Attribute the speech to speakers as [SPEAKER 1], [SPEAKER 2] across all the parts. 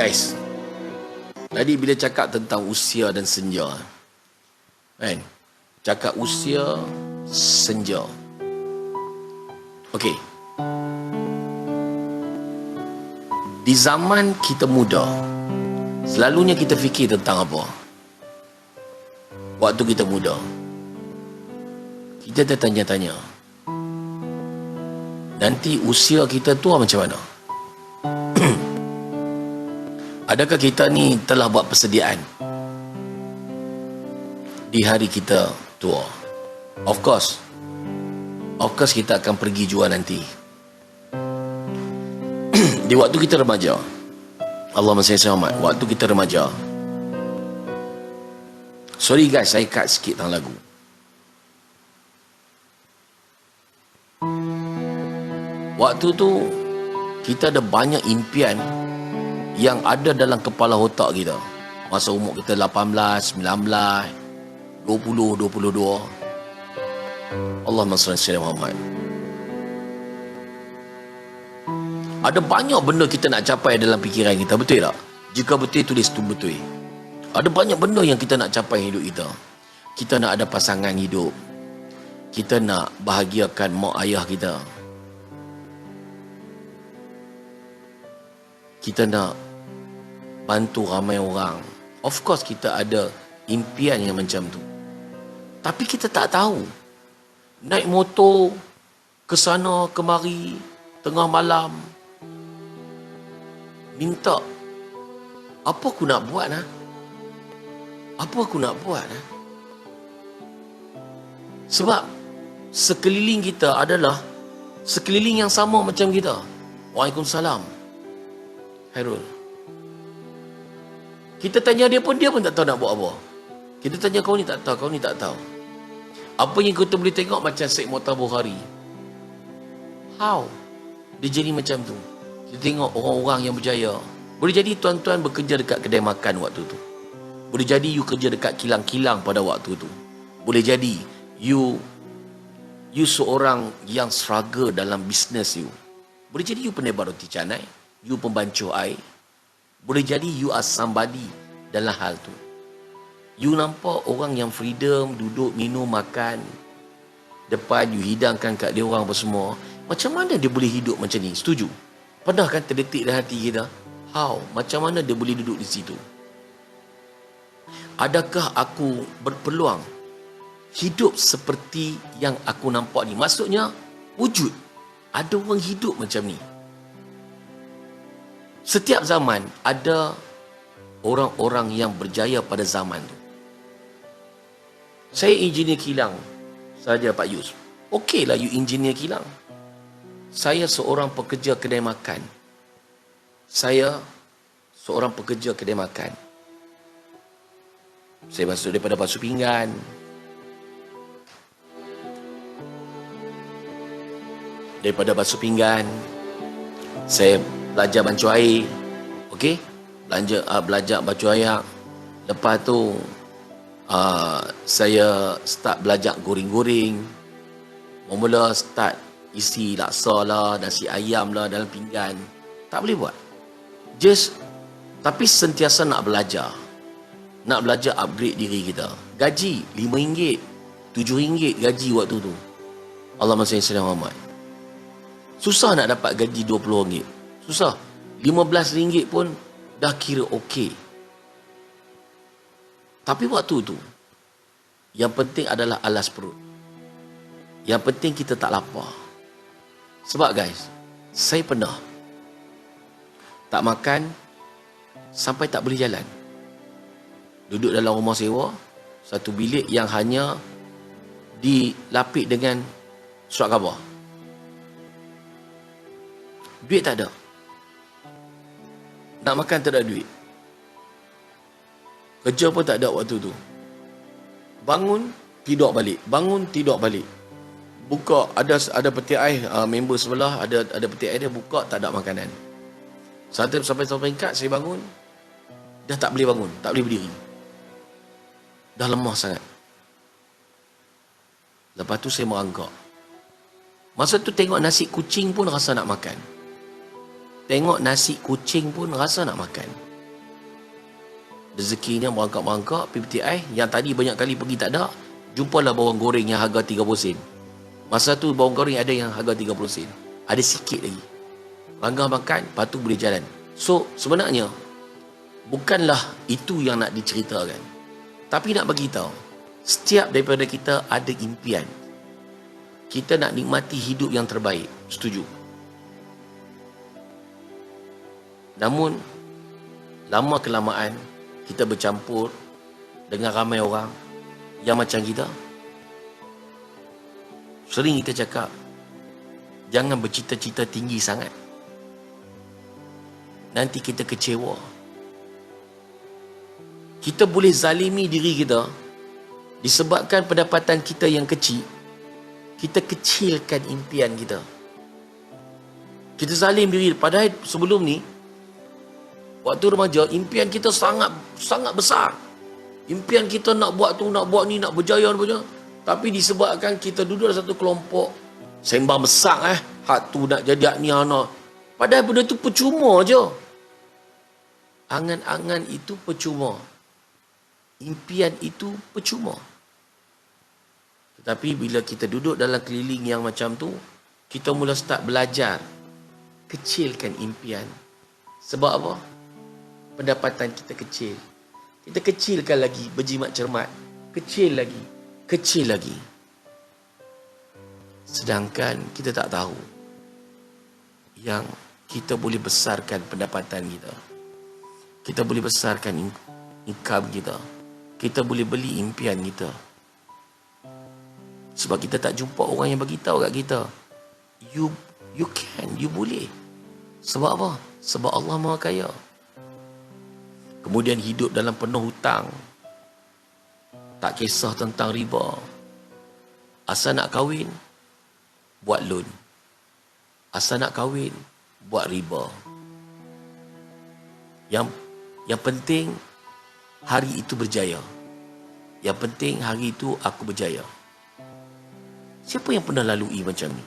[SPEAKER 1] Guys, tadi bila cakap tentang usia dan senja, kan? Cakap usia, senja. Okey. Di zaman kita muda, selalunya kita fikir tentang apa? Waktu kita muda, kita tertanya-tanya, nanti usia kita tua macam mana? Adakah kita ni telah buat persediaan di hari kita tua? Of course kita akan pergi jua nanti. Di waktu kita remaja, Allahumma salli ala Muhammad, waktu kita remaja. Sorry guys, saya cut sikit tang lagu. Waktu tu kita ada banyak impian yang ada dalam kepala otak kita. Masa umur kita 18, 19, 20, 22. Allahumma salli ala Muhammad. Ada banyak benda kita nak capai dalam fikiran kita, betul tak? Jika betul, tulis tu betul. Ada banyak benda yang kita nak capai hidup kita. Kita nak ada pasangan hidup. Kita nak bahagiakan mak ayah kita. Kita nak bantu ramai orang. Of course kita ada impian yang macam tu. Tapi kita tak tahu. Naik motor ke sana kemari tengah malam, minta, apa aku nak buat lah? Apa aku nak buat lah? Sebab sekeliling kita adalah sekeliling yang sama macam kita. Waalaikumsalam. Hairul. Kita tanya dia pun tak tahu nak buat apa. Kita tanya kau ni tak tahu, kau ni tak tahu. Apa yang kita boleh tengok macam Syed Mokhtar Bukhari. How? Dia jadi macam tu. Kita tengok orang-orang yang berjaya. Boleh jadi tuan-tuan bekerja dekat kedai makan waktu tu. Boleh jadi you kerja dekat kilang-kilang pada waktu tu. Boleh jadi you seorang yang struggle dalam bisnes you. Boleh jadi you penebar roti canai, you pembancuh air. Boleh jadi you are somebody dalam hal tu. You nampak orang yang freedom, duduk, minum, makan. Depan you hidangkan kat dia orang apa semua. Macam mana dia boleh hidup macam ni? Setuju? Pernah kan terdetik dalam hati kita? How? Macam mana dia boleh duduk di situ? Adakah aku berpeluang hidup seperti yang aku nampak ni? Maksudnya, wujud. Ada orang hidup macam ni. Setiap zaman ada orang-orang yang berjaya pada zaman tu. Saya engineer kilang saja Pak Yus. Okeylah you engineer kilang. Saya seorang pekerja kedai makan. Saya seorang pekerja kedai makan. Saya masuk daripada basuh pinggan. Daripada basuh pinggan, saya belajar bancuh air. Okey? Belajar bancuh air. Lepas tu saya start belajar goreng-goreng. Mula start isi laksa lah, nasi ayam lah dalam pinggan. Tak boleh buat. Tapi sentiasa nak belajar. Nak belajar upgrade diri kita. Gaji RM5, RM7 gaji waktu tu. Allahumma salli ala Muhammad. Susah nak dapat gaji RM20. Susah. RM15 pun dah kira okey. Tapi waktu tu, yang penting adalah alas perut. Yang penting kita tak lapar. Sebab guys, saya pernah tak makan sampai tak boleh jalan. Duduk dalam rumah sewa, satu bilik yang hanya dilapik dengan surat khabar. Duit tak ada. Nak makan tak ada duit. Kerja pun tak ada waktu tu. Bangun, tidur balik. Bangun, tidur balik. Buka, ada peti air, member sebelah, ada peti air dia, buka, tak ada makanan. Sampai peringkat, saya bangun, dah tak boleh bangun, tak boleh berdiri. Dah lemah sangat. Lepas tu saya merangkak. Masa tu tengok nasi kucing pun rasa nak makan. Tengok nasi kucing pun rasa nak makan. Rezekinya merangkak-merangkak, PPTI yang tadi banyak kali pergi tak ada, jumpalah bawang goreng yang harga 30 sen. Masa tu bawang goreng ada yang harga 30 sen. Ada sikit lagi. Langgar makan, lepas tu boleh jalan. So, sebenarnya, bukanlah itu yang nak diceritakan. Tapi nak bagi tahu, setiap daripada kita ada impian. Kita nak nikmati hidup yang terbaik. Setuju? Namun, lama kelamaan, kita bercampur dengan ramai orang yang macam kita. Sering kita cakap, jangan bercita-cita tinggi sangat. Nanti kita kecewa. Kita boleh zalimi diri kita disebabkan pendapatan kita yang kecil. Kita kecilkan impian kita. Kita zalim diri. Padahal sebelum ni, waktu remaja, impian kita sangat besar. Impian kita nak buat tu, nak buat ni, nak berjaya. Tapi disebabkan kita duduk dalam satu kelompok, sembang besar hak tu nak jadi ni anak. Padahal benda tu percuma je. Angan-angan itu percuma. Impian itu percuma. Tetapi bila kita duduk dalam keliling yang macam tu, kita mula start belajar. Kecilkan impian. Sebab apa? Pendapatan kita kecil. Kita kecilkan lagi berjimat cermat. Kecil lagi. Kecil lagi. Sedangkan kita tak tahu yang kita boleh besarkan pendapatan kita. Kita boleh besarkan income kita. Kita boleh beli impian kita. Sebab kita tak jumpa orang yang bagi tahu kat kita, you can, you boleh. Sebab apa? Sebab Allah Maha Kaya. Kemudian hidup dalam penuh hutang. Tak kisah tentang riba. Asal nak kahwin, buat loan. Asal nak kahwin, buat riba. Yang penting hari itu berjaya. Yang penting hari itu aku berjaya. Siapa yang pernah lalui macam ni?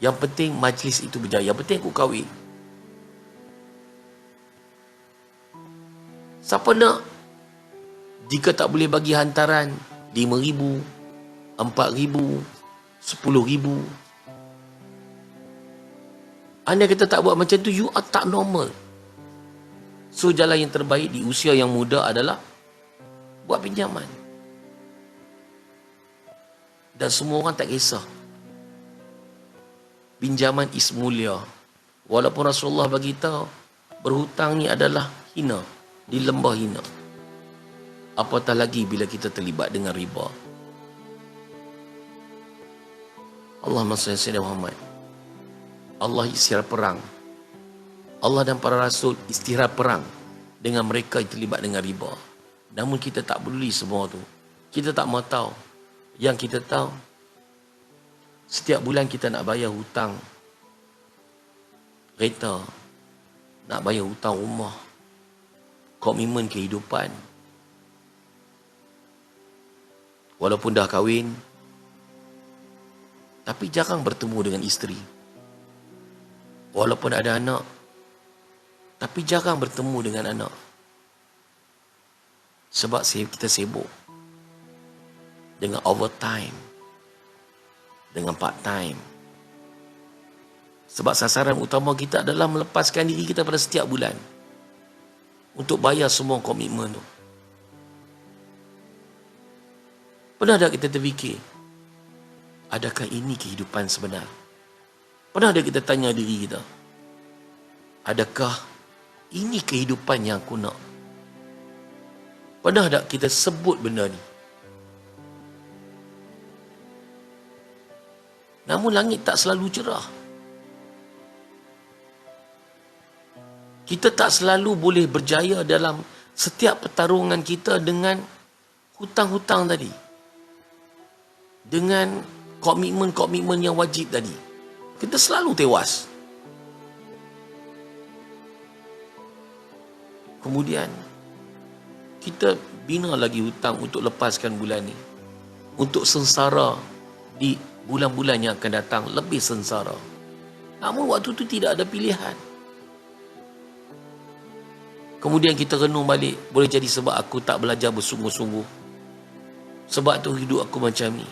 [SPEAKER 1] Yang penting majlis itu berjaya. Yang penting aku kahwin. Siapa nak? Jika tak boleh bagi hantaran 5,000, 4,000, 10,000. Anda kata tak buat macam tu, you are tak normal. So, jalan yang terbaik di usia yang muda adalah buat pinjaman. Dan semua orang tak kisah. Pinjaman is mulia. Walaupun Rasulullah bagi tahu berhutang ni adalah hina, di lembah hina. Apatah lagi bila kita terlibat dengan riba. Allahumma salli ala Muhammad. Allah istirahat perang. Allah dan para rasul istirahat perang dengan mereka yang terlibat dengan riba. Namun kita tak peduli semua tu. Kita tak mahu tahu. Yang kita tahu, setiap bulan kita nak bayar hutang kereta, nak bayar hutang rumah, komitmen kehidupan. Walaupun dah kahwin, tapi jarang bertemu dengan isteri. Walaupun ada anak, tapi jarang bertemu dengan anak. Sebab kita sibuk dengan overtime, dengan part time. Sebab sasaran utama kita adalah melepaskan diri kita pada setiap bulan untuk bayar semua komitmen tu. Pernah tak kita terfikir, adakah ini kehidupan sebenar? Pernah tak kita tanya diri kita, adakah ini kehidupan yang aku nak? Pernah tak kita sebut benda ni? Namun langit tak selalu cerah. Kita tak selalu boleh berjaya dalam setiap pertarungan kita dengan hutang-hutang tadi. Dengan komitmen-komitmen yang wajib tadi. Kita selalu tewas. Kemudian, kita bina lagi hutang untuk lepaskan bulan ni. Untuk sengsara di bulan-bulan yang akan datang, lebih sengsara. Namun waktu tu tidak ada pilihan. Kemudian kita renung balik, boleh jadi sebab aku tak belajar bersungguh-sungguh. Sebab tu hidup aku macam ni.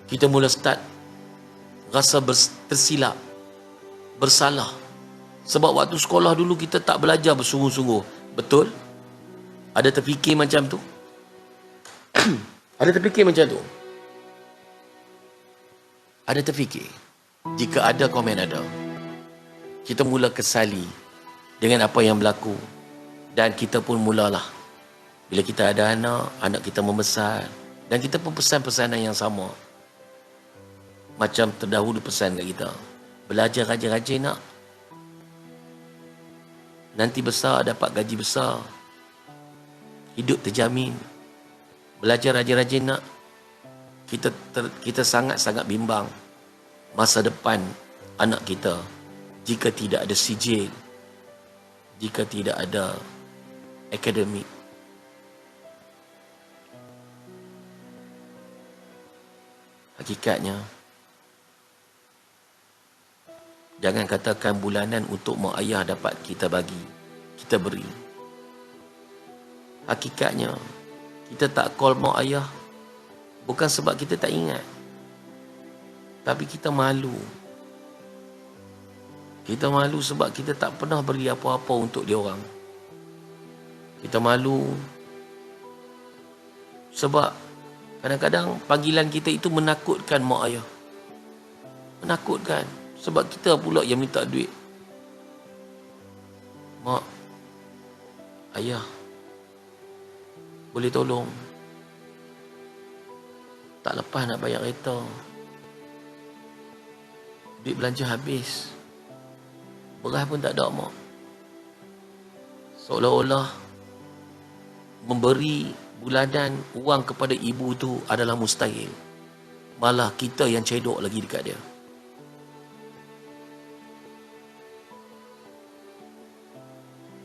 [SPEAKER 1] Kita mula start rasa tersilap, bersalah. Sebab waktu sekolah dulu kita tak belajar bersungguh-sungguh. Betul? Ada terfikir macam tu? Ada terfikir macam tu? Ada terfikir? Jika ada, komen ada. Kita mula kesali dengan apa yang berlaku. Dan kita pun mulalah. Bila kita ada anak, anak kita membesar. Dan kita pun pesan-pesanan yang sama. Macam terdahulu pesan kat kita. Belajar rajin-rajin nak. Nanti besar dapat gaji besar. Hidup terjamin. Belajar rajin-rajin nak. Kita sangat-sangat bimbang masa depan anak kita jika tidak ada sijil, jika tidak ada akademik. Hakikatnya, jangan katakan bulanan untuk mak ayah dapat kita bagi, kita beri. Hakikatnya, kita tak call mak ayah bukan sebab kita tak ingat, tapi kita malu. Kita malu sebab kita tak pernah beri apa-apa untuk dia orang. Kita malu sebab kadang-kadang panggilan kita itu menakutkan mak ayah. Menakutkan sebab kita pula yang minta duit. Mak, ayah, boleh tolong? Tak lepas nak bayar kereta. Duit belanja habis. Beras pun tak ada, mak. Seolah-olah memberi bulanan wang kepada ibu tu adalah mustahil. Malah kita yang cedok lagi dekat dia.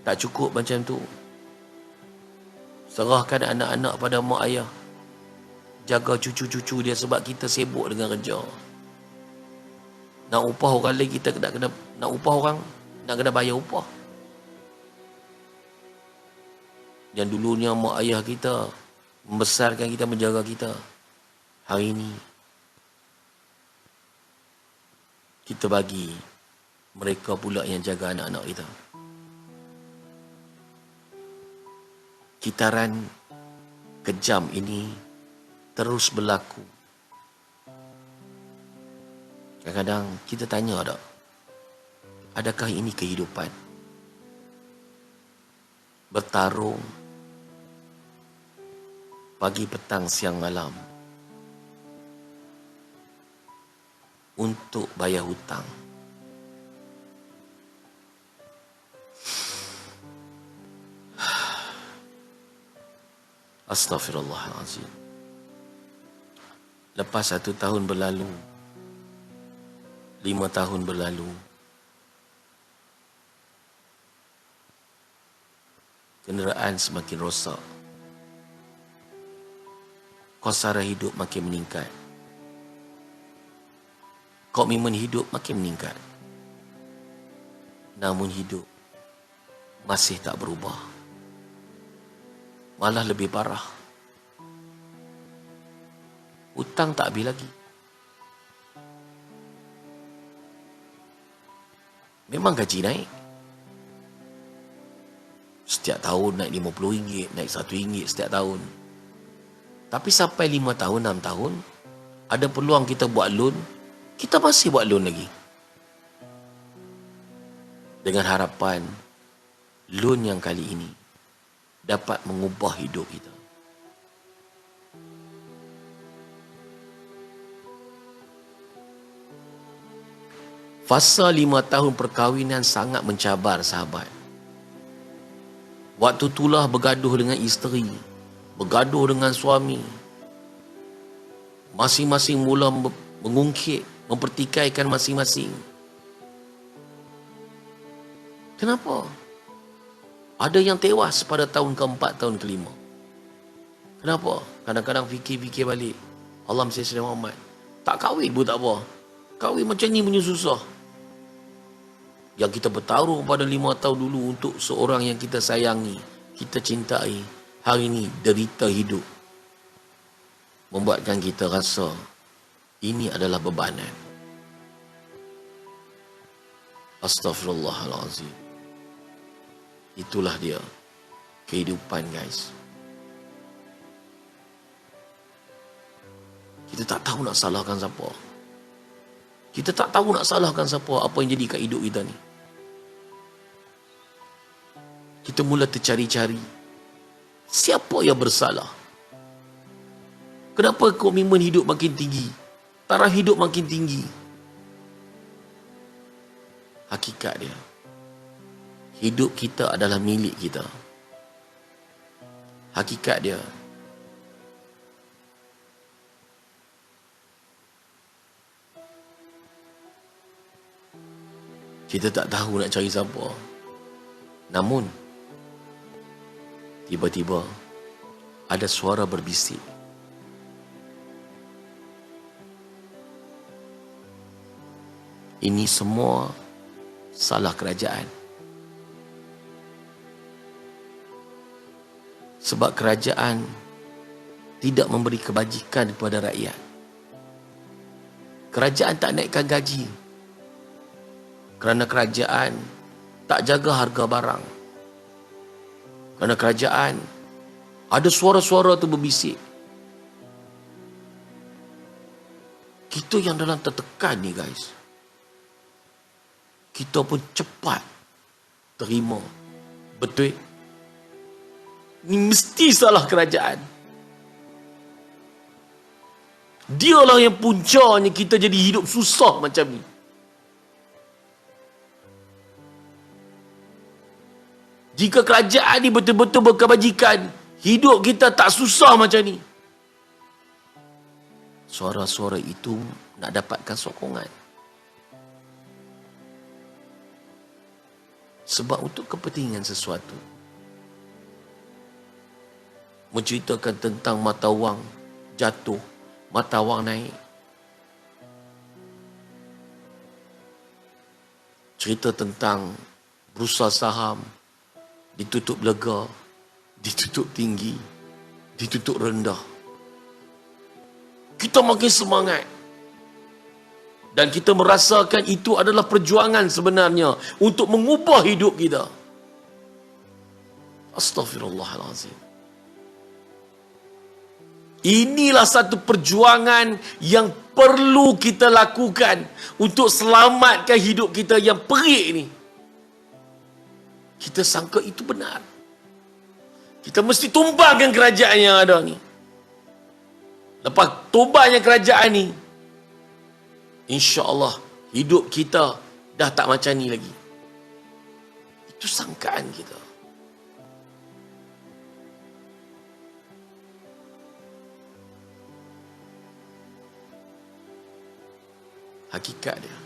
[SPEAKER 1] Tak cukup macam tu. Serahkan anak-anak pada mak ayah. Jaga cucu-cucu dia sebab kita sibuk dengan kerja. Nak upah orang lain kita nak upah orang, nak kena bayar upah. Yang dulunya mak ayah kita membesarkan kita, menjaga kita. Hari ini kita bagi mereka pula yang jaga anak-anak kita. Kitaran kejam ini terus berlaku. Kadang-kadang kita tanya tak, adakah ini kehidupan? Bertarung pagi, petang, siang, malam untuk bayar hutang. Astaghfirullahalazim. Lepas 1 tahun berlalu, 5 tahun berlalu, kenderaan semakin rosak, kos sara hidup makin meningkat, komitmen hidup makin meningkat. Namun hidup masih tak berubah, malah lebih parah. Hutang tak habis lagi. Memang gaji naik. Setiap tahun naik RM50, naik RM1 setiap tahun. Tapi sampai 5 tahun, 6 tahun, ada peluang kita buat loan, kita masih buat loan lagi. Dengan harapan, loan yang kali ini dapat mengubah hidup kita. Fasa 5 tahun perkahwinan sangat mencabar, sahabat. Waktu itulah bergaduh dengan isteri, bergaduh dengan suami. Masing-masing mula mengungkit, mempertikaikan masing-masing. Kenapa? Ada yang tewas pada tahun ke-4, tahun ke-5. Kenapa? Kadang-kadang fikir-fikir balik. Allah Mesih Muhammad. Tak kahwin pun tak apa. Kahwin macam ni punya susah. Yang kita bertaruh pada 5 tahun dulu untuk seorang yang kita sayangi, kita cintai, hari ini derita hidup membuatkan kita rasa ini adalah bebanan. Astaghfirullahalazim. Itulah dia kehidupan, guys. Kita tak tahu nak salahkan siapa. Kita tak tahu nak salahkan siapa, apa yang jadi kat hidup kita ni. Kita mula tercari-cari siapa yang bersalah. Kenapa komitmen hidup makin tinggi, taraf hidup makin tinggi? Hakikat dia, hidup kita adalah milik kita. Hakikat dia, kita tak tahu nak cari siapa. Namun tiba-tiba ada suara berbisik. Ini semua salah kerajaan. Sebab kerajaan tidak memberi kebajikan kepada rakyat. Kerajaan tak naikkan gaji kerana kerajaan tak jaga harga barang. Kerana kerajaan ada suara-suara tu berbisik. Kita yang dalam tertekan ni, guys, kita pun cepat terima. Betul? Ni mesti salah kerajaan. Dialah yang puncanya kita jadi hidup susah macam ni. Jika kerajaan ni betul-betul berkebajikan, hidup kita tak susah macam ni. Suara-suara itu nak dapatkan sokongan. Sebab untuk kepentingan sesuatu. Menceritakan tentang mata wang jatuh, mata wang naik. Cerita tentang bursa saham ditutup lega, ditutup tinggi, ditutup rendah. Kita makin semangat. Dan kita merasakan itu adalah perjuangan sebenarnya untuk mengubah hidup kita. Astaghfirullahalazim. Inilah satu perjuangan yang perlu kita lakukan untuk selamatkan hidup kita yang perik ni. Kita sangka itu benar. Kita mesti tumbangkan kerajaan yang ada ni. Lepas tumbangnya kerajaan ni, insya-Allah hidup kita dah tak macam ni lagi. Itu sangkaan kita. Hakikat dia,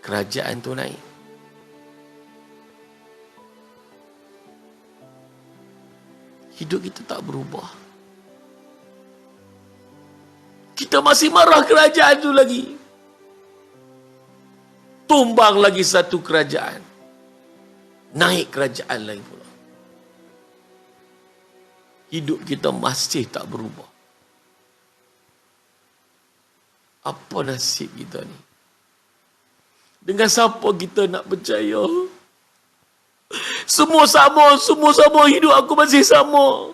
[SPEAKER 1] kerajaan tu naik. Hidup kita tak berubah. Kita masih marah kerajaan tu lagi. Tumbang lagi satu kerajaan. Naik kerajaan lain pula. Hidup kita masih tak berubah. Apa nasib kita ni? Dengan siapa kita nak percaya? Semua sama, hidup aku masih sama.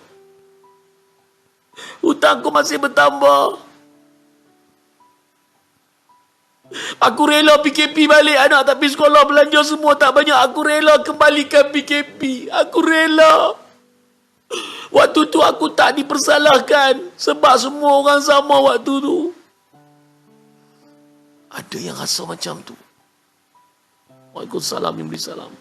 [SPEAKER 1] Hutang aku masih bertambah. Aku rela PKP balik, anak tak pergi sekolah, belanja semua tak banyak. Aku rela kembalikan PKP. Aku rela. Waktu tu aku tak dipersalahkan sebab semua orang sama waktu tu. Ada yang rasa macam tu. Waalaikumsalam yang beri salam.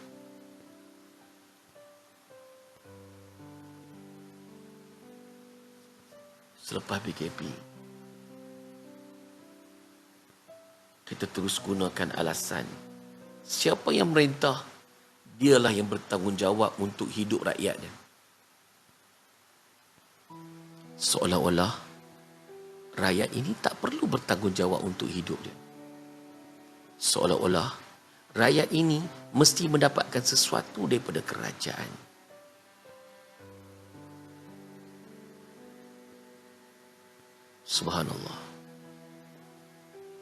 [SPEAKER 1] Selepas PKP, kita terus gunakan alasan siapa yang merintah, dialah yang bertanggungjawab untuk hidup rakyatnya. Seolah-olah rakyat ini tak perlu bertanggungjawab untuk hidup dia. Seolah-olah rakyat ini mesti mendapatkan sesuatu daripada kerajaan. Subhanallah.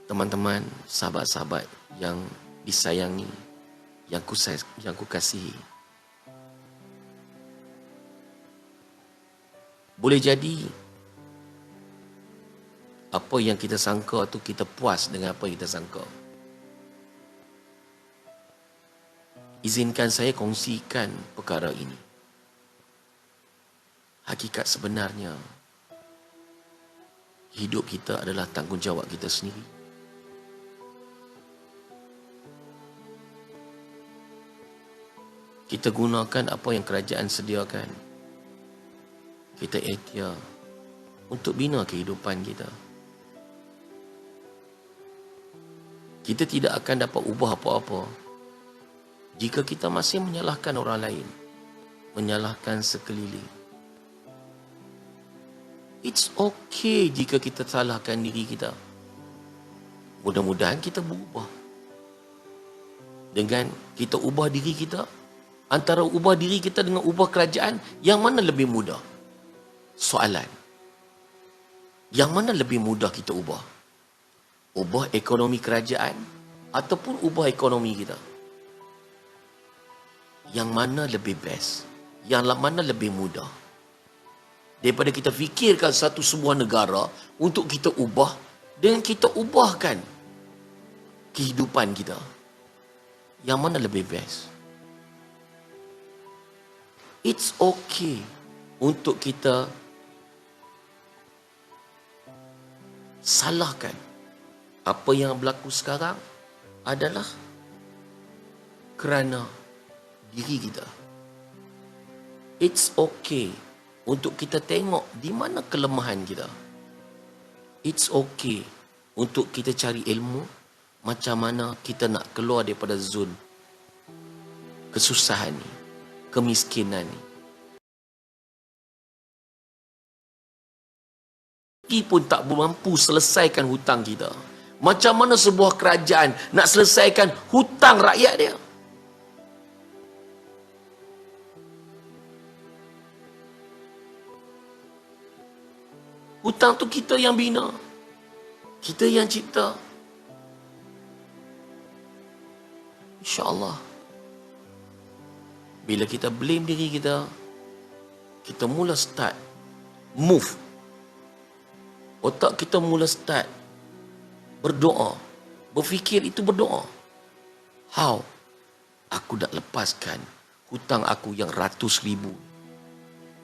[SPEAKER 1] Teman-teman, sahabat-sahabat yang disayangi, yang ku kasihi. Boleh jadi apa yang kita sangka tu kita puas dengan apa yang kita sangka. Izinkan saya kongsikan perkara ini. Hakikat sebenarnya, hidup kita adalah tanggungjawab kita sendiri. Kita gunakan apa yang kerajaan sediakan. Kita ikhtiar untuk bina kehidupan kita. Kita tidak akan dapat ubah apa-apa jika kita masih menyalahkan orang lain, menyalahkan sekeliling. It's okay jika kita salahkan diri kita. Mudah-mudahan kita berubah. Dengan kita ubah diri kita, antara ubah diri kita dengan ubah kerajaan, yang mana lebih mudah? Soalan. Yang mana lebih mudah kita ubah? Ubah ekonomi kerajaan ataupun ubah ekonomi kita? Yang mana lebih best? Yang mana lebih mudah? Daripada kita fikirkan satu sebuah negara untuk kita ubah, dengan kita ubahkan kehidupan kita. Yang mana lebih best? It's okay untuk kita salahkan. Apa yang berlaku sekarang adalah kerana diri kita. It's okay untuk kita tengok di mana kelemahan kita. It's okay untuk kita cari ilmu macam mana kita nak keluar daripada zon kesusahan ni, kemiskinan ni. Kita pun tak mampu selesaikan hutang kita. Macam mana sebuah kerajaan nak selesaikan hutang rakyat dia? Hutang tu kita yang bina. Kita yang cipta. InsyaAllah. Bila kita blame diri kita, kita mula start move. Otak kita mula start berdoa. Berfikir itu berdoa. How? Aku nak lepaskan hutang aku yang 100,000,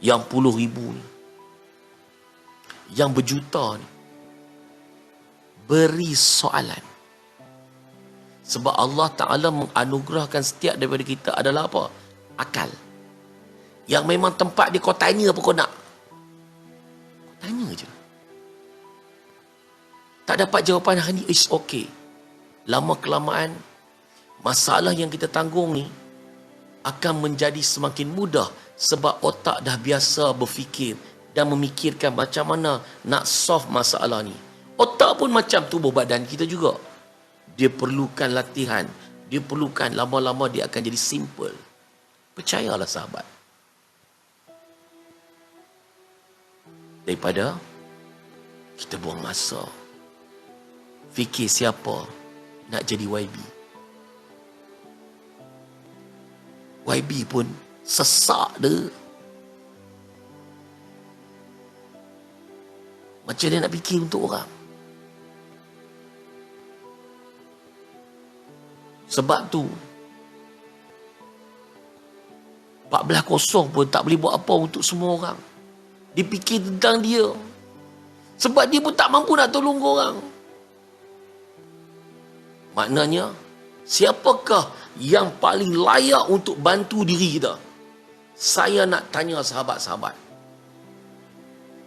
[SPEAKER 1] yang 10,000 ni, yang berjuta ni. Beri soalan. Sebab Allah Ta'ala menganugerahkan setiap daripada kita adalah apa? Akal. Yang memang tempat dia kau tanya apa kau nak. Kau tanya je. Tak dapat jawapan hari ni, it's okay. Lama kelamaan, masalah yang kita tanggung ni akan menjadi semakin mudah sebab otak dah biasa berfikir dan memikirkan macam mana nak solve masalah ni. Otak pun macam tubuh badan kita juga. Dia perlukan latihan. Dia perlukan lama-lama dia akan jadi simple. Percayalah sahabat. Daripada kita buang masa fikir siapa nak jadi YB. YB pun sesak dia. Macam dia nak fikir untuk orang. Sebab tu 14-0 pun tak boleh buat apa untuk semua orang. Dia fikir tentang dia. Sebab dia pun tak mampu nak tolong orang. Maknanya, siapakah yang paling layak untuk bantu diri kita? Saya nak tanya sahabat-sahabat.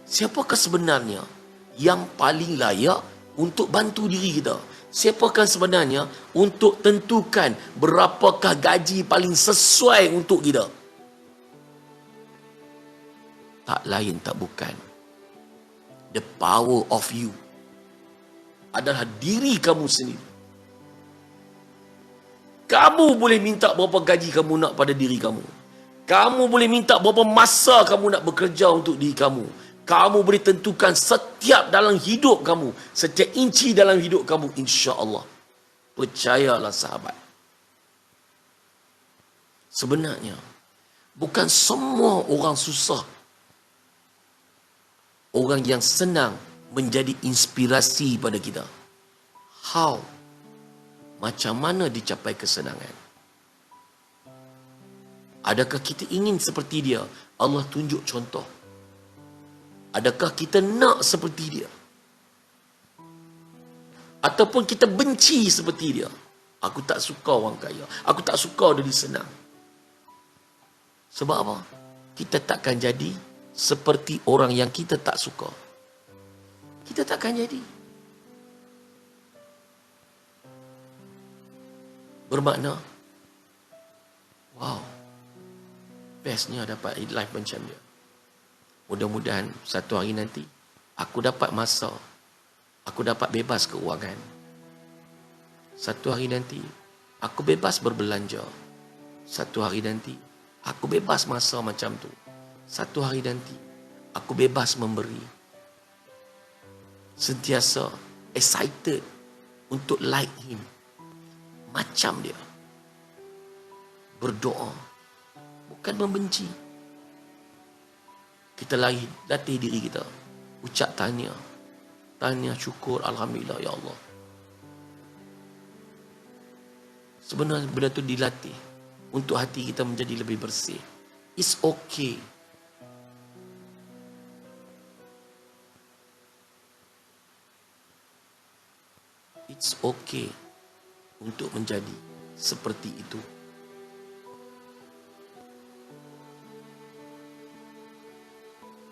[SPEAKER 1] Siapakah sebenarnya yang paling layak untuk bantu diri kita? Siapakah sebenarnya untuk tentukan berapakah gaji paling sesuai untuk kita? Tak lain tak bukan. The power of you adalah diri kamu sendiri. Kamu boleh minta berapa gaji kamu nak pada diri kamu. Kamu boleh minta berapa masa kamu nak bekerja untuk diri kamu. Kamu boleh tentukan setiap dalam hidup kamu. Setiap inci dalam hidup kamu. InsyaAllah. Percayalah sahabat. Sebenarnya, bukan semua orang susah. Orang yang senang menjadi inspirasi pada kita. How? Macam mana dicapai kesenangan? Adakah kita ingin seperti dia? Allah tunjuk contoh. Adakah kita nak seperti dia? Ataupun kita benci seperti dia? Aku tak suka orang kaya. Aku tak suka dia senang. Sebab apa? Kita takkan jadi seperti orang yang kita tak suka. Kita takkan jadi. Bermakna, wow, bestnya dapat life macam dia. Mudah-mudahan satu hari nanti, aku dapat masa, aku dapat bebas keuangan. Satu hari nanti, aku bebas berbelanja. Satu hari nanti, aku bebas masa macam tu. Satu hari nanti, aku bebas memberi. Sentiasa excited untuk like him. Macam dia. Berdoa. Bukan membenci. Kita latih diri kita. Ucap tahniah. Tahniah, syukur, Alhamdulillah, Ya Allah. Sebenarnya benda tu dilatih. Untuk hati kita menjadi lebih bersih. It's okay. It's okay. Untuk menjadi seperti itu.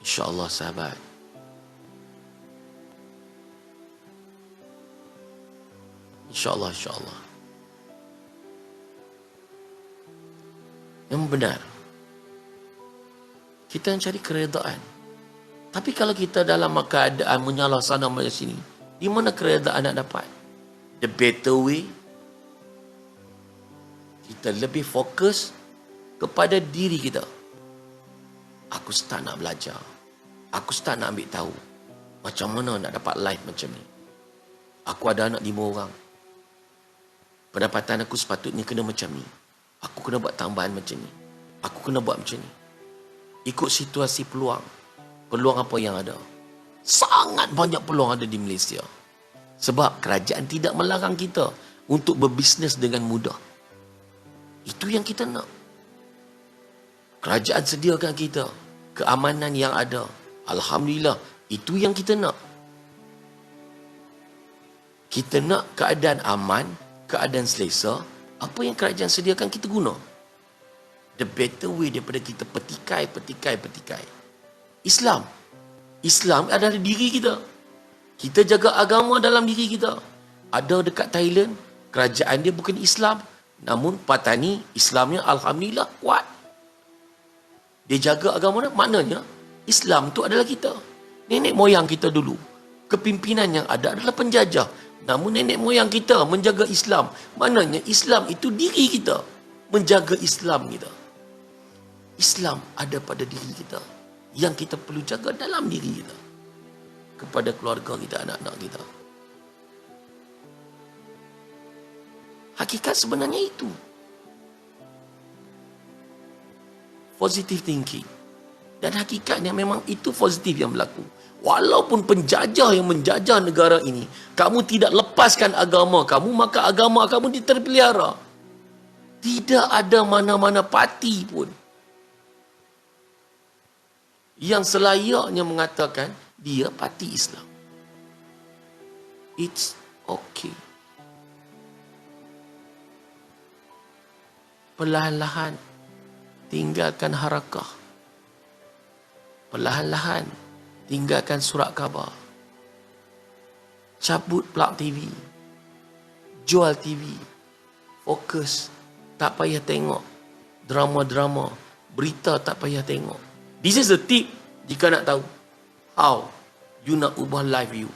[SPEAKER 1] InsyaAllah sahabat. InsyaAllah, insyaAllah. Yang benar. Kita mencari keredaan. Tapi kalau kita dalam keadaan menyalah sana macam sini, di mana keredaan nak dapat? The better way, kita lebih fokus kepada diri kita. Aku start nak belajar. Aku start nak ambil tahu macam mana nak dapat life macam ni. Aku ada anak 5 orang. Pendapatan aku sepatutnya kena macam ni. Aku kena buat tambahan macam ni. Aku kena buat macam ni. Ikut situasi peluang. Peluang apa yang ada? Sangat banyak peluang ada di Malaysia. Sebab kerajaan tidak melarang kita untuk berbisnes dengan mudah. Itu yang kita nak. Kerajaan sediakan kita keamanan yang ada. Alhamdulillah, itu yang kita nak. Kita nak keadaan aman, keadaan selesa. Apa yang kerajaan sediakan kita guna. The better way daripada kita petikai. Islam adalah diri kita. Kita jaga agama dalam diri kita. Ada dekat Thailand, kerajaan dia bukan Islam. Namun Patani, Islamnya Alhamdulillah kuat. Dia jaga agama dia. Maknanya, Islam tu adalah kita. Nenek moyang kita dulu. Kepimpinan yang ada adalah penjajah. Namun nenek moyang kita menjaga Islam. Maknanya Islam itu diri kita. Menjaga Islam kita. Islam ada pada diri kita. Yang kita perlu jaga dalam diri kita. Kepada keluarga kita, anak-anak kita. Hakikat sebenarnya itu. Positive thinking. Dan hakikatnya memang itu positif yang berlaku. Walaupun penjajah yang menjajah negara ini, kamu tidak lepaskan agama kamu, maka agama kamu diterpelihara. Tidak ada mana-mana parti pun yang selayaknya mengatakan dia parti Islam. It's okay. Perlahan-lahan tinggalkan harakah. Perlahan-lahan tinggalkan surat khabar. Cabut plug TV. Jual TV. Fokus. Tak payah tengok drama-drama. Berita tak payah tengok. This is a tip jika nak tahu how you nak ubah life you.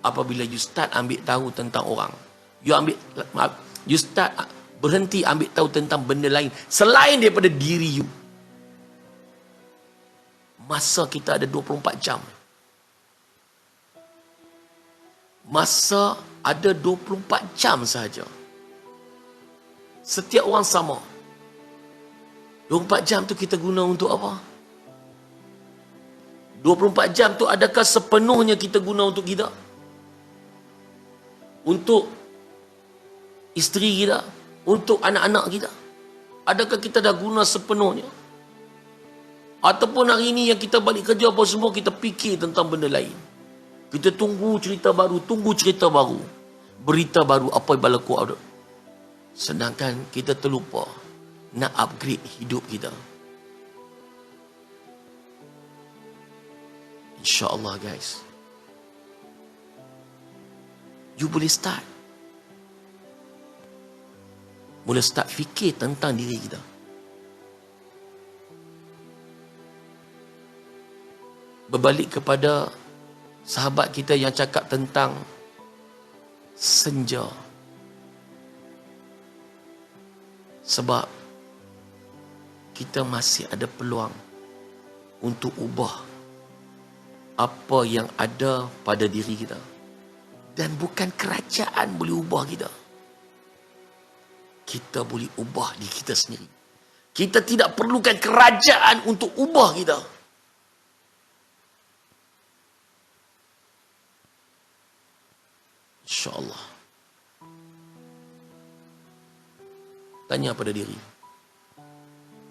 [SPEAKER 1] Apabila you start ambil tahu tentang orang. You start Berhenti ambil tahu tentang benda lain selain daripada diri you. Masa kita ada 24 jam. Masa ada 24 jam sahaja. Setiap orang sama. 24 jam tu kita guna untuk apa? 24 jam tu adakah sepenuhnya kita guna untuk kita? Untuk isteri kita? Untuk anak-anak kita? Adakah kita dah guna sepenuhnya? Ataupun hari ini yang kita balik kerja apa semua, kita fikir tentang benda lain. Kita tunggu cerita baru, berita baru apa yang berlaku ada. Sedangkan kita terlupa nak upgrade hidup kita. InsyaAllah guys, you boleh start. Mula start fikir tentang diri kita. Berbalik kepada sahabat kita yang cakap tentang senja. Sebab kita masih ada peluang untuk ubah apa yang ada pada diri kita. Dan bukan kerajaan boleh ubah kita. Kita boleh ubah diri kita sendiri. Kita tidak perlukan kerajaan untuk ubah kita. InsyaAllah. Tanya pada diri.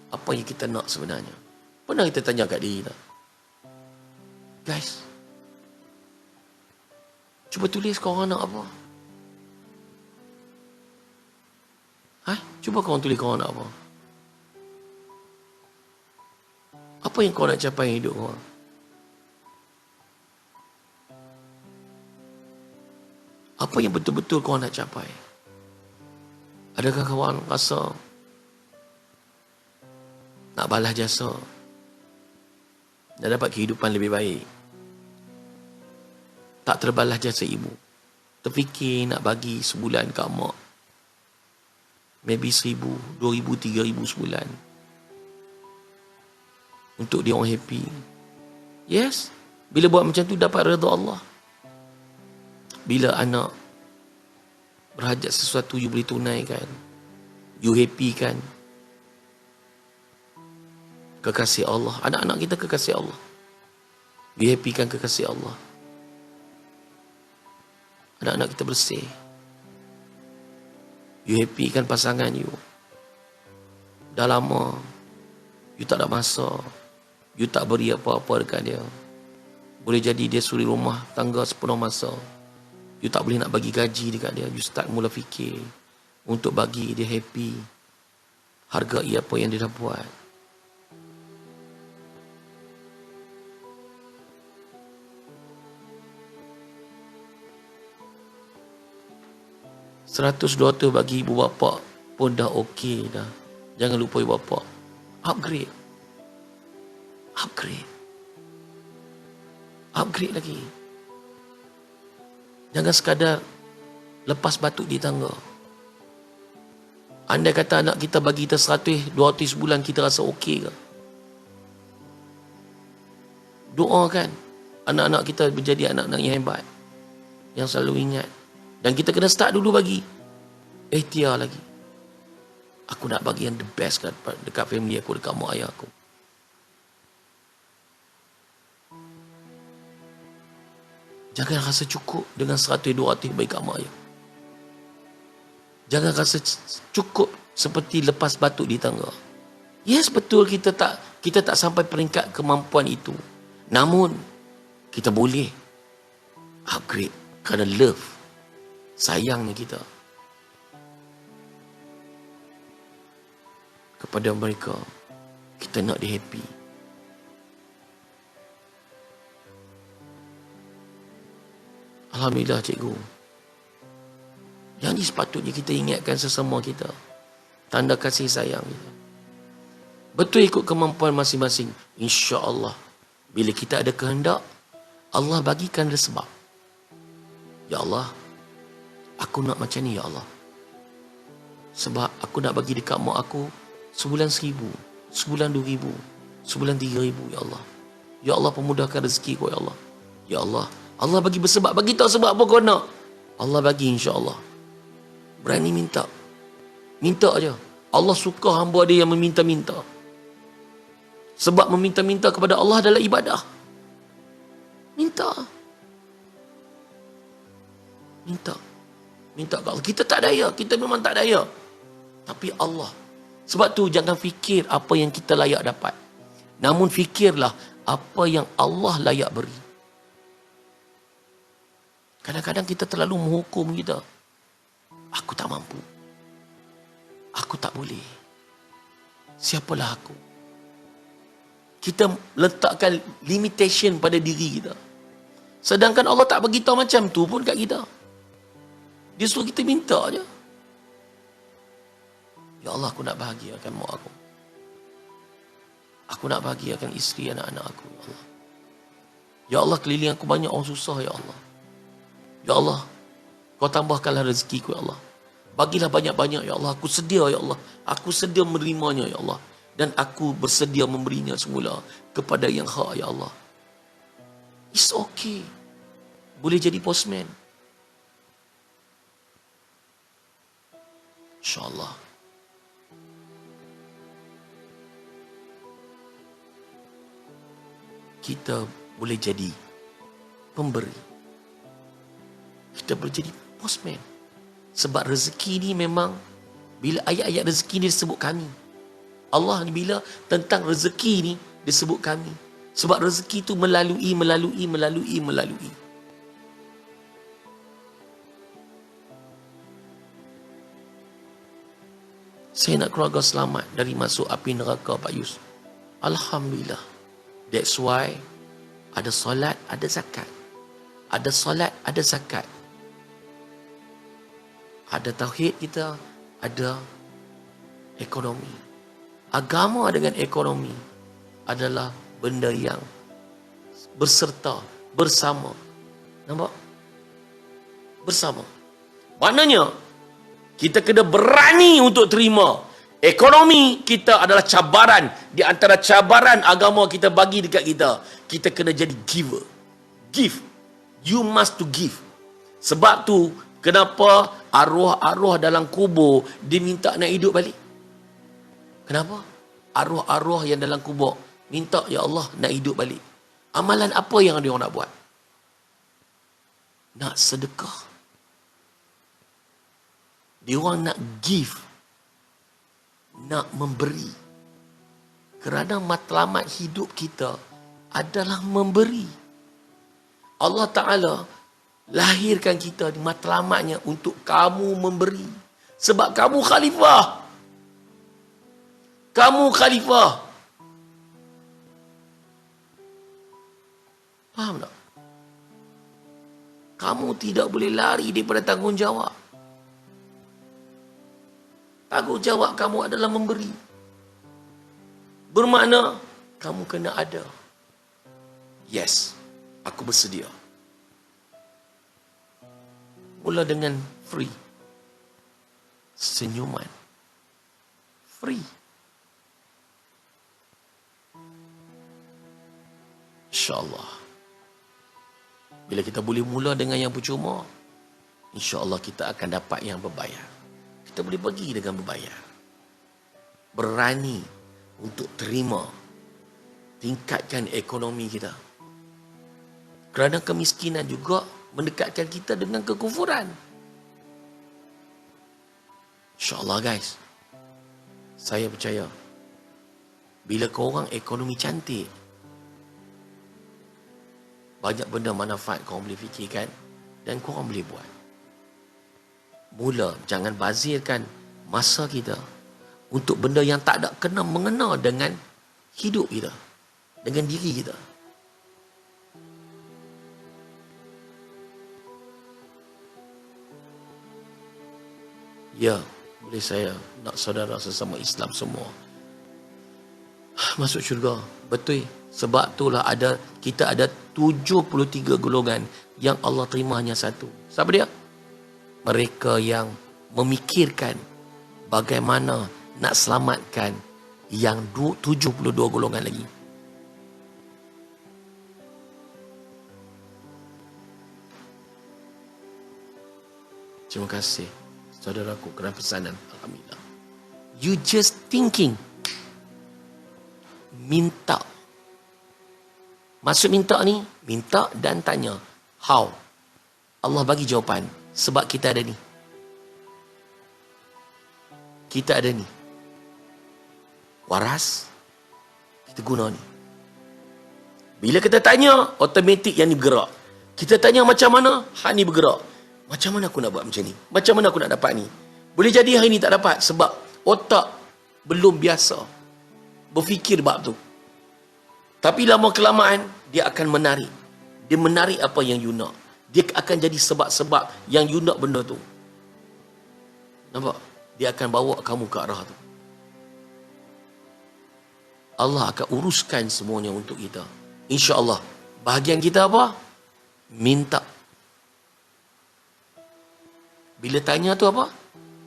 [SPEAKER 1] Apa yang kita nak sebenarnya? Pernah kita tanya kat diri tak? Guys, cuba tulis korang nak apa? Cuba korang tulis korang nak apa? Apa yang korang nak capai hidup korang? Apa yang betul-betul korang nak capai? Adakah korang rasa nak balas jasa, nak dapat kehidupan lebih baik? Tak terbalas jasa ibu, terfikir nak bagi sebulan kat mak, maybe 1,000, 2,000, 3,000 sebulan, untuk dia orang happy. Yes, bila buat macam tu dapat redha Allah. Bila anak berhajat sesuatu, you boleh tunaikan, you happy kan. Kekasih Allah, anak-anak kita kekasih Allah, you happy kan kekasih Allah. Anak-anak kita bersih, you happy kan pasangan you. Dah lama you tak ada masa, you tak beri apa-apa dekat dia. Boleh jadi dia suri rumah tangga sepenuh masa, you tak boleh nak bagi gaji dekat dia. You start mula fikir untuk bagi dia happy, hargai apa yang dia dah buat. $100 bagi ibu bapa pun dah okey dah. Jangan lupa ibu bapa. Upgrade. Upgrade lagi. Jangan sekadar lepas batuk di tangga. Andai kata anak kita bagi kita 100, 200 sebulan, kita rasa okey ke? Doakan anak-anak kita menjadi anak-anak yang hebat, yang selalu ingat. Dan kita kena start dulu bagi ikhtiar lagi. Aku nak bagi yang the best dekat family aku, dekat mak ayah aku. Jangan rasa cukup dengan 100, 200 bagi kat mak ayah. Jangan rasa cukup seperti lepas batuk di tangga. Yes, betul kita tak sampai peringkat kemampuan itu. Namun kita boleh upgrade kerana love, sayangnya kita kepada mereka. Kita nak dia happy. Alhamdulillah cikgu. Yang ini sepatutnya kita ingatkan sesama kita. Tanda kasih sayang kita. Betul ikut kemampuan masing-masing. InsyaAllah bila kita ada kehendak, Allah bagikan dia sebab. Ya Allah, aku nak macam ni ya Allah. Sebab aku nak bagi dekat mak aku sebulan 1,000, sebulan 2,000, sebulan 3,000, ya Allah. Ya Allah, pemudahkan rezeki kau, ya Allah. Ya Allah, Allah bagi bersebab, bagi tahu sebab apa kau nak. Allah bagi, insya-Allah. Berani minta. Minta aja. Allah suka hamba dia yang meminta-minta. Sebab meminta-minta kepada Allah adalah ibadah. Minta. Minta. Minta ke Allah. Kita tak daya. Kita memang tak daya. Tapi Allah. Sebab tu jangan fikir apa yang kita layak dapat. Namun fikirlah apa yang Allah layak beri. Kadang-kadang kita terlalu menghukum kita. Aku tak mampu. Aku tak boleh. Siapalah aku? Kita letakkan limitation pada diri kita. Sedangkan Allah tak bagi tahu macam tu pun kat kita. Dia suruh kita minta je. Ya Allah, aku nak bahagiakan mak aku. Aku nak bahagiakan isteri anak-anak aku, ya Allah. Ya Allah, keliling aku banyak orang susah, ya Allah. Ya Allah, kau tambahkanlah rezekiku, ya Allah. Bagilah banyak-banyak, ya Allah. Aku sedia, ya Allah. Aku sedia menerimanya, ya Allah. Dan aku bersedia memberinya semula kepada yang hak, ya Allah. It's okay. Boleh jadi postman. InsyaAllah. Kita boleh jadi pemberi. Kita boleh jadi postman. Sebab rezeki ni memang, bila ayat-ayat rezeki ni disebut kami. Allah ni bila tentang rezeki ni disebut kami. Sebab rezeki tu melalui. Saya nak keluarga selamat dari masuk api neraka, Pak Yus. Alhamdulillah. That's why ada solat, ada zakat. Ada solat, ada zakat. Ada tauhid kita, ada ekonomi. Agama dengan ekonomi adalah benda yang berserta, bersama. Nampak? Bersama. Maknanya, kita kena berani untuk terima. Ekonomi kita adalah cabaran. Di antara cabaran agama kita bagi dekat kita. Kita kena jadi giver. Give. You must to give. Sebab tu, kenapa arwah-arwah dalam kubur diminta nak hidup balik? Kenapa? Arwah-arwah yang dalam kubur minta, ya Allah, nak hidup balik. Amalan apa yang dia orang nak buat? Nak sedekah. Dia orang nak give. Nak memberi. Kerana matlamat hidup kita adalah memberi. Allah Ta'ala lahirkan kita di matlamatnya untuk kamu memberi. Sebab kamu khalifah. Kamu khalifah. Faham tak? Kamu tidak boleh lari daripada tanggungjawab. Tanggungjawab kamu adalah memberi. Bermakna kamu kena ada. Yes, aku bersedia. Mula dengan free. Senyuman. Free. InsyaAllah. Bila kita boleh mula dengan yang percuma, InsyaAllah kita akan dapat yang berbayar. Kita boleh bagi dengan berbayar. Berani untuk terima. Tingkatkan ekonomi kita. Kerana kemiskinan juga mendekatkan kita dengan kekufuran. InsyaAllah guys. Saya percaya. Bila korang ekonomi cantik, banyak benda manfaat korang boleh fikirkan dan korang boleh buat. Mula, jangan bazirkan masa kita untuk benda yang tak ada kena mengena dengan hidup kita, dengan diri kita. Ya, boleh saya nak saudara sesama Islam semua masuk syurga. Betul. Sebab itulah kita ada 73 golongan yang Allah terima hanya satu. Siapa dia? Mereka yang memikirkan bagaimana nak selamatkan yang 72 golongan lagi. Terima kasih saudaraku kerana pesanan. Alhamdulillah. You just thinking. Minta. Maksud minta ni, minta dan tanya. How? Allah bagi jawapan. Sebab kita ada ni. Kita ada ni. Waras. Kita guna ni. Bila kita tanya, automatik yang ni bergerak. Kita tanya macam mana, hak ni bergerak. Macam mana aku nak buat macam ni? Macam mana aku nak dapat ni? Boleh jadi hari ni tak dapat sebab otak belum biasa berfikir bab tu. Tapi lama kelamaan, dia akan menarik. Dia menarik apa yang you nak. Dia akan jadi sebab-sebab yang you nak benda tu. Nampak? Dia akan bawa kamu ke arah tu. Allah akan uruskan semuanya untuk kita. InsyaAllah. Bahagian kita apa? Minta. Bila tanya tu apa?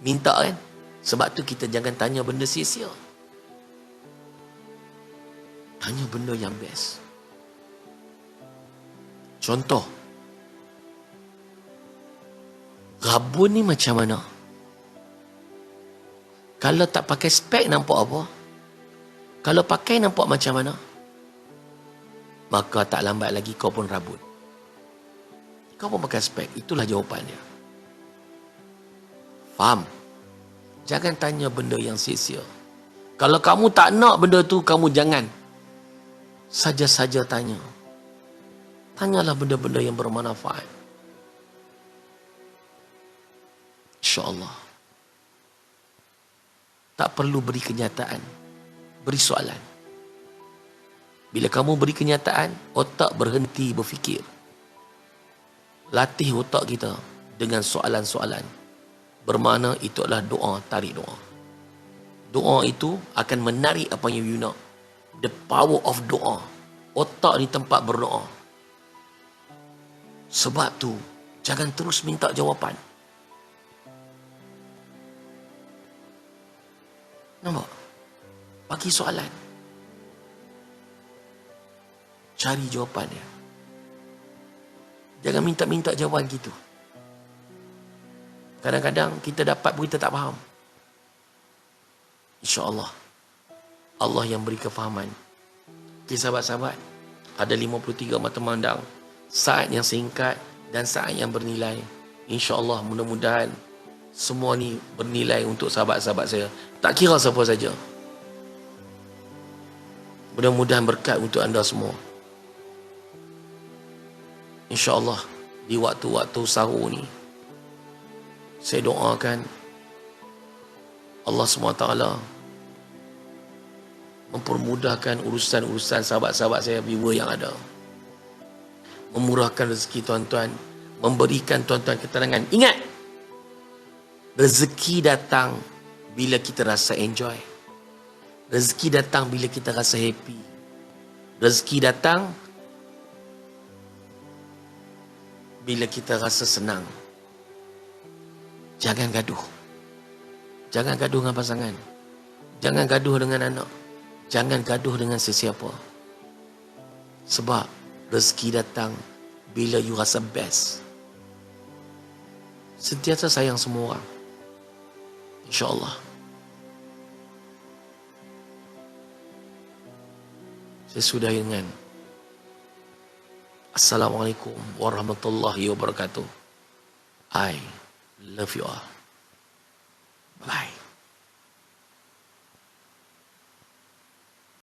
[SPEAKER 1] Minta kan? Sebab tu kita jangan tanya benda sia-sia. Tanya benda yang best. Contoh. Rabun ni macam mana? Kalau tak pakai spek nampak apa? Kalau pakai nampak macam mana? Maka tak lambat lagi kau pun rabun. Kau pun pakai spek. Itulah jawapannya. Faham? Jangan tanya benda yang sia-sia. Kalau kamu tak nak benda tu, kamu jangan. Saja-saja tanya. Tanyalah benda-benda yang bermanfaat. InsyaAllah. Tak perlu beri kenyataan. Beri soalan. Bila kamu beri kenyataan, otak berhenti berfikir. Latih otak kita dengan soalan-soalan. Bermakna itu adalah doa, tarik doa. Doa itu akan menarik apa yang you nak. The power of doa. Otak ni tempat berdoa. Sebab tu, jangan terus minta jawapan. Nampak? Bagi soalan. Cari jawapannya. Jangan minta-minta jawapan gitu. Kadang-kadang kita dapat pun kita tak faham. InsyaAllah. Allah yang beri kefahaman. Okay, sahabat-sahabat. Ada 53 mata memandang. Saat yang singkat dan saat yang bernilai. InsyaAllah mudah-mudahan semua ni bernilai untuk sahabat-sahabat saya. Tak kira siapa saja. Mudah-mudahan berkat untuk anda semua. InsyaAllah di waktu-waktu sahur ni, saya doakan Allah SWT mempermudahkan urusan-urusan sahabat-sahabat saya, viewer yang ada. Memurahkan rezeki tuan-tuan, memberikan tuan-tuan ketenangan. Ingat, rezeki datang bila kita rasa enjoy. Rezeki datang bila kita rasa happy. Rezeki datang bila kita rasa senang. Jangan gaduh. Jangan gaduh dengan pasangan. Jangan gaduh dengan anak. Jangan gaduh dengan sesiapa. Sebab rezeki datang bila you rasa best. Sentiasa sayang semua orang. InsyaAllah. Saya sudah dengan Assalamualaikum warahmatullahi wabarakatuh. I love you all.